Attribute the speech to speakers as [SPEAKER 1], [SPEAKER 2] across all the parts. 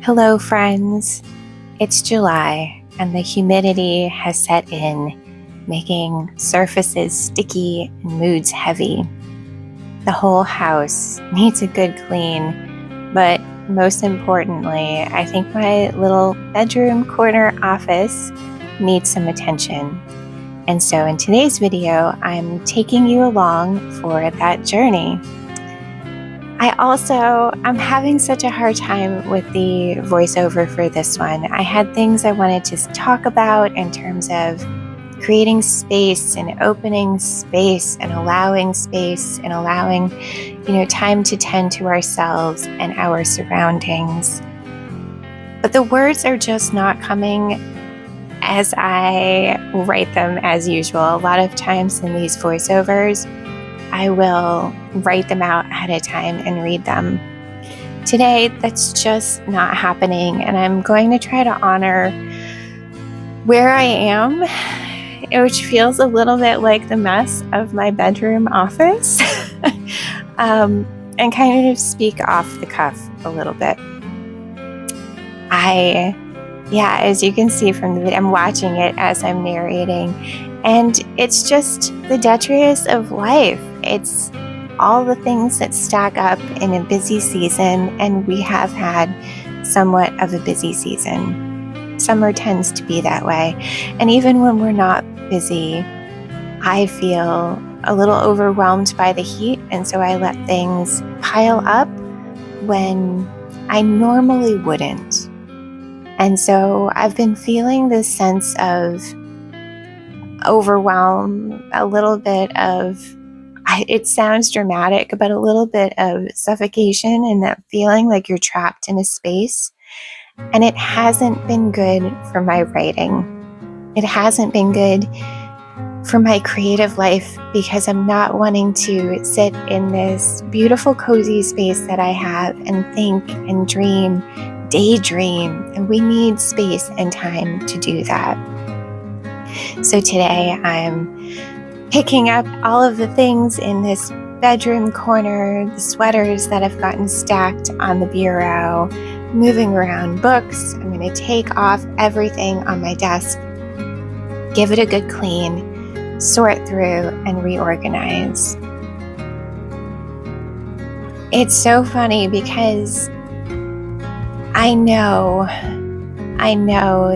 [SPEAKER 1] Hello, friends. It's July, and the humidity has set in, making surfaces sticky and moods heavy. The whole house needs a good clean, but most importantly, I think my little bedroom corner office needs some attention. And so in today's video, I'm taking you along for that journey. I'm having such a hard time with the voiceover for this one. I had things I wanted to talk about in terms of creating space and opening space and allowing time to tend to ourselves and our surroundings. But the words are just not coming as I write them as usual. A lot of times in these voiceovers, I will write them out ahead of time and read them. Today, that's just not happening, and I'm going to try to honor where I am, which feels a little bit like the mess of my bedroom office, and kind of speak off the cuff a little bit. As you can see from the video, I'm watching it as I'm narrating, and it's just the detritus of life. It's all the things that stack up in a busy season, and we have had somewhat of a busy season. Summer tends to be that way, and even when we're not busy, I feel a little overwhelmed by the heat, and so I let things pile up when I normally wouldn't. And so I've been feeling this sense of overwhelm, a little bit of, it sounds dramatic, but a little bit of suffocation, and that feeling like you're trapped in a space. And it hasn't been good for my writing. It hasn't been good for my creative life, because I'm not wanting to sit in this beautiful, cozy space that I have and think and dream, daydream, and we need space and time to do that. So today I'm picking up all of the things in this bedroom corner, the sweaters that have gotten stacked on the bureau, moving around books. I'm going to take off everything on my desk, give it a good clean, sort through, and reorganize. It's so funny because I know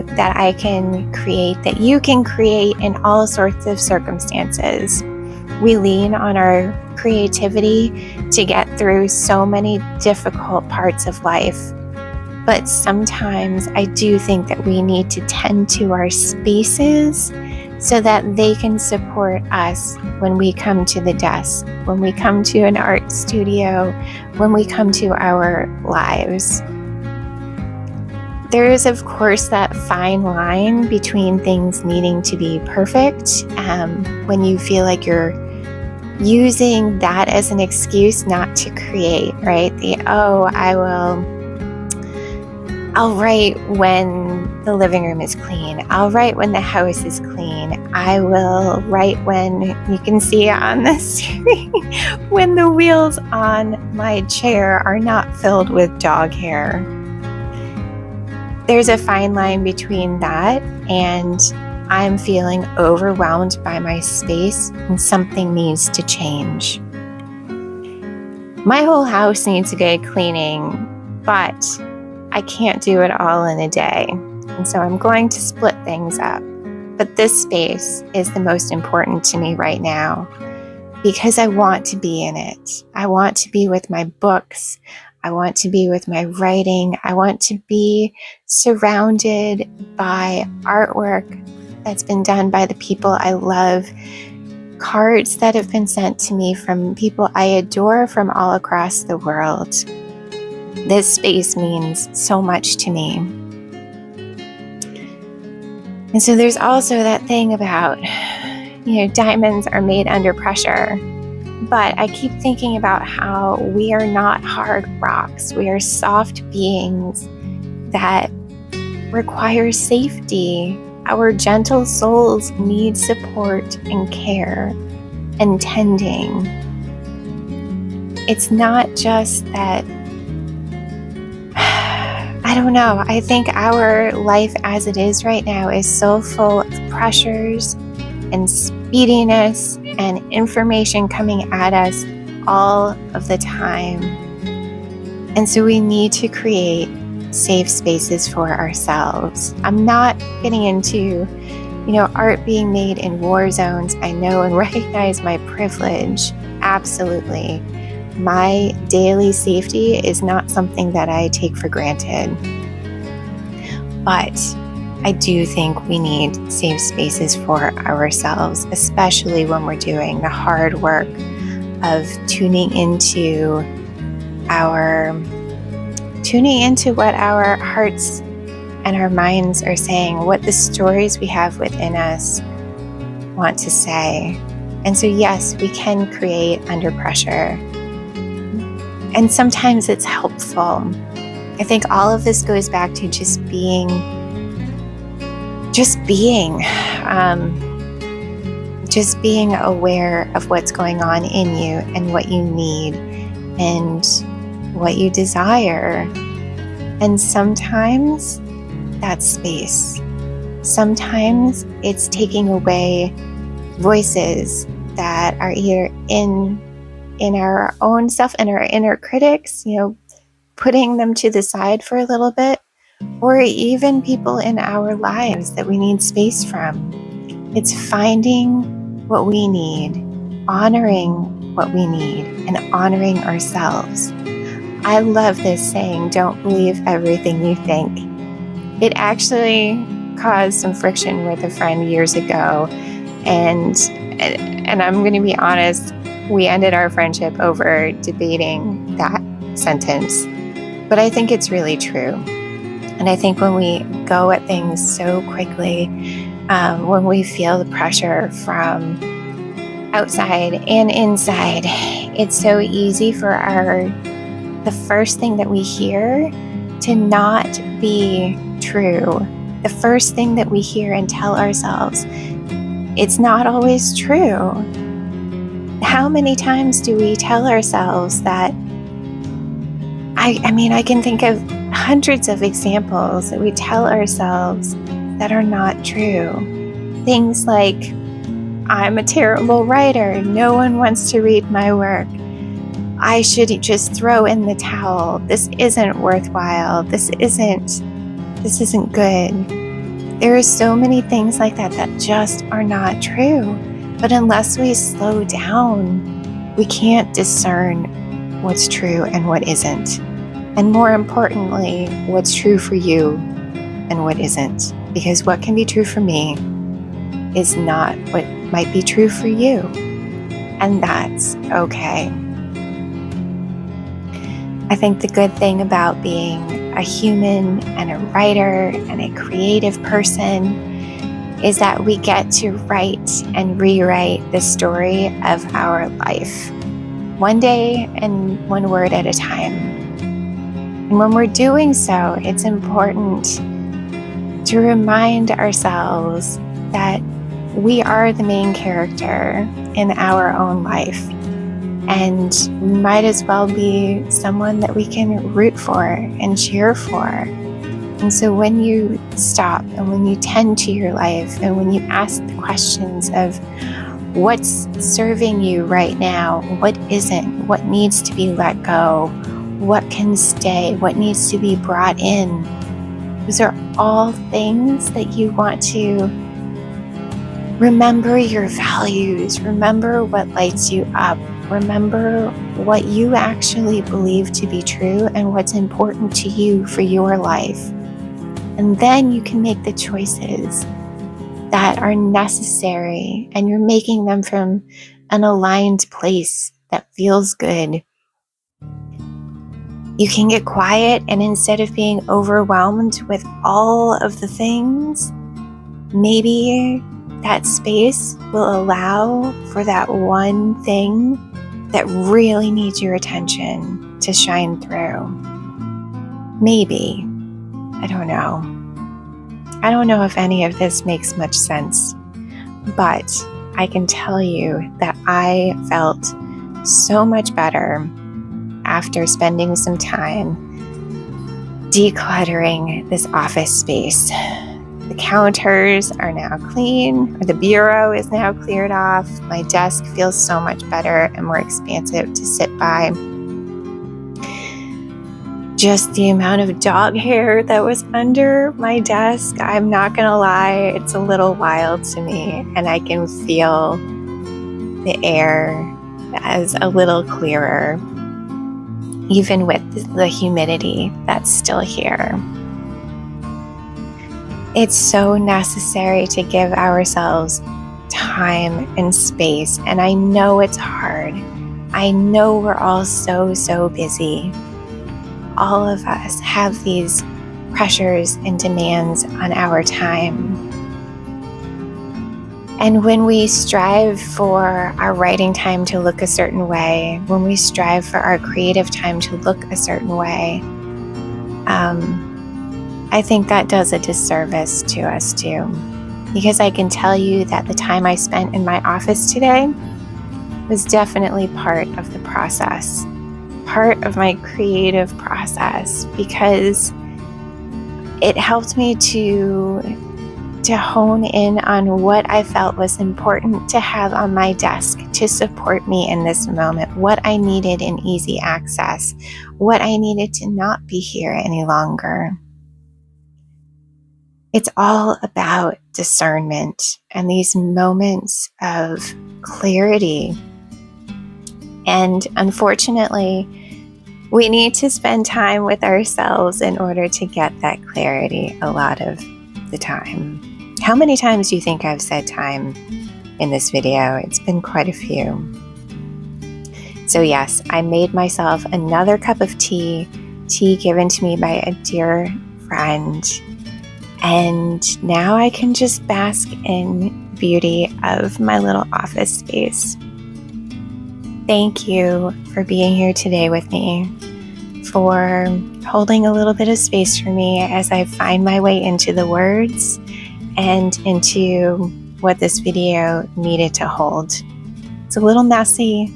[SPEAKER 1] that I can create, that you can create in all sorts of circumstances. We lean on our creativity to get through so many difficult parts of life. But sometimes I do think that we need to tend to our spaces so that they can support us when we come to the desk, when we come to an art studio, when we come to our lives. There is, of course, that fine line between things needing to be perfect, when you feel like you're using that as an excuse not to create, right? I'll write when the living room is clean. I'll write when the house is clean. I will write when, you can see on the screen, when the wheels on my chair are not filled with dog hair. There's a fine line between that and I'm feeling overwhelmed by my space and something needs to change. My whole house needs a good cleaning, but I can't do it all in a day. And so I'm going to split things up. But this space is the most important to me right now because I want to be in it. I want to be with my books. I want to be with my writing. I want to be surrounded by artwork that's been done by the people I love, cards that have been sent to me from people I adore from all across the world. This space means so much to me. And so there's also that thing about, diamonds are made under pressure. But I keep thinking about how we are not hard rocks. We are soft beings that require safety. Our gentle souls need support and care and tending. It's not just that I don't know. I think our life as it is right now is so full of pressures and speediness and information coming at us all of the time. And so we need to create safe spaces for ourselves. I'm not getting into, art being made in war zones. I know and recognize my privilege. Absolutely. My daily safety is not something that I take for granted. But I do think we need safe spaces for ourselves, especially when we're doing the hard work of tuning into what our hearts and our minds are saying, what the stories we have within us want to say. And so, yes, we can create under pressure. And sometimes it's helpful. I think all of this goes back to just being, aware of what's going on in you and what you need and what you desire. And sometimes that's space. Sometimes it's taking away voices that are either in our own self and our inner critics, putting them to the side for a little bit, or even people in our lives that we need space from. It's finding what we need, honoring what we need, and honoring ourselves. I love this saying, don't believe everything you think. It actually caused some friction with a friend years ago, and I'm going to be honest, we ended our friendship over debating that sentence. But I think it's really true. And I think when we go at things so quickly, when we feel the pressure from outside and inside, it's so easy for the first thing that we hear to not be true. The first thing that we hear and tell ourselves, it's not always true. How many times do we tell ourselves that? I can think of hundreds of examples that we tell ourselves that are not true. Things like, I'm a terrible writer. No one wants to read my work. I should just throw in the towel. This isn't worthwhile. This isn't good. There are so many things like that just are not true. But unless we slow down, we can't discern what's true and what isn't. And more importantly, what's true for you and what isn't. Because what can be true for me is not what might be true for you. And that's okay. I think the good thing about being a human and a writer and a creative person is that we get to write and rewrite the story of our life, one day and one word at a time. And when we're doing so, it's important to remind ourselves that we are the main character in our own life, and we might as well be someone that we can root for and cheer for. And so when you stop and when you tend to your life and when you ask the questions of what's serving you right now, what isn't, what needs to be let go, what can stay, what needs to be brought in, those are all things that you want to remember your values, remember what lights you up, remember what you actually believe to be true and what's important to you for your life. And then you can make the choices that are necessary, and you're making them from an aligned place that feels good. You can get quiet, and instead of being overwhelmed with all of the things, maybe that space will allow for that one thing that really needs your attention to shine through. Maybe. I don't know. I don't know if any of this makes much sense, but I can tell you that I felt so much better after spending some time decluttering this office space. The counters are now clean, or the bureau is now cleared off. My desk feels so much better and more expansive to sit by. Just the amount of dog hair that was under my desk, I'm not gonna lie, it's a little wild to me, and I can feel the air as a little clearer, even with the humidity that's still here. It's so necessary to give ourselves time and space, and I know it's hard. I know we're all so busy. All of us have these pressures and demands on our time. And when we strive for our writing time to look a certain way, when we strive for our creative time to look a certain way, I think that does a disservice to us too. Because I can tell you that the time I spent in my office today was definitely part of the process, part of my creative process, because it helped me to hone in on what I felt was important to have on my desk to support me in this moment, what I needed in easy access, what I needed to not be here any longer. It's all about discernment and these moments of clarity. And unfortunately, we need to spend time with ourselves in order to get that clarity a lot of the time. How many times do you think I've said time in this video? It's been quite a few. So yes, I made myself another cup of tea given to me by a dear friend. And now I can just bask in beauty of my little office space. Thank you for being here today with me, for holding a little bit of space for me as I find my way into the words and into what this video needed to hold. It's a little messy,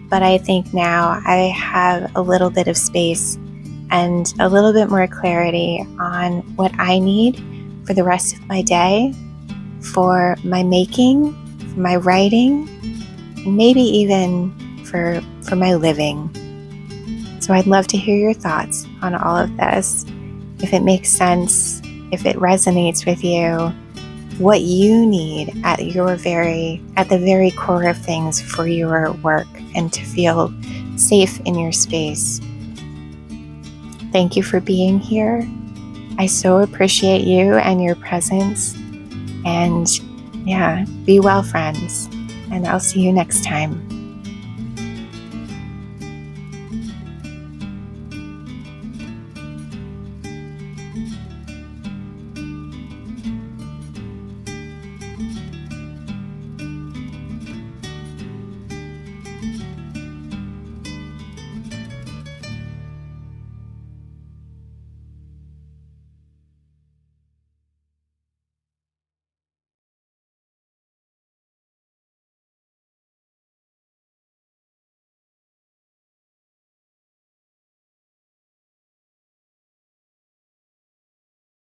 [SPEAKER 1] but I think now I have a little bit of space and a little bit more clarity on what I need for the rest of my day, for my making, for my writing, and maybe even for my living. So I'd love to hear your thoughts on all of this. If it makes sense, if it resonates with you, what you need at the very core of things for your work and to feel safe in your space. Thank you for being here. I so appreciate you and your presence. And yeah, be well, friends. And I'll see you next time.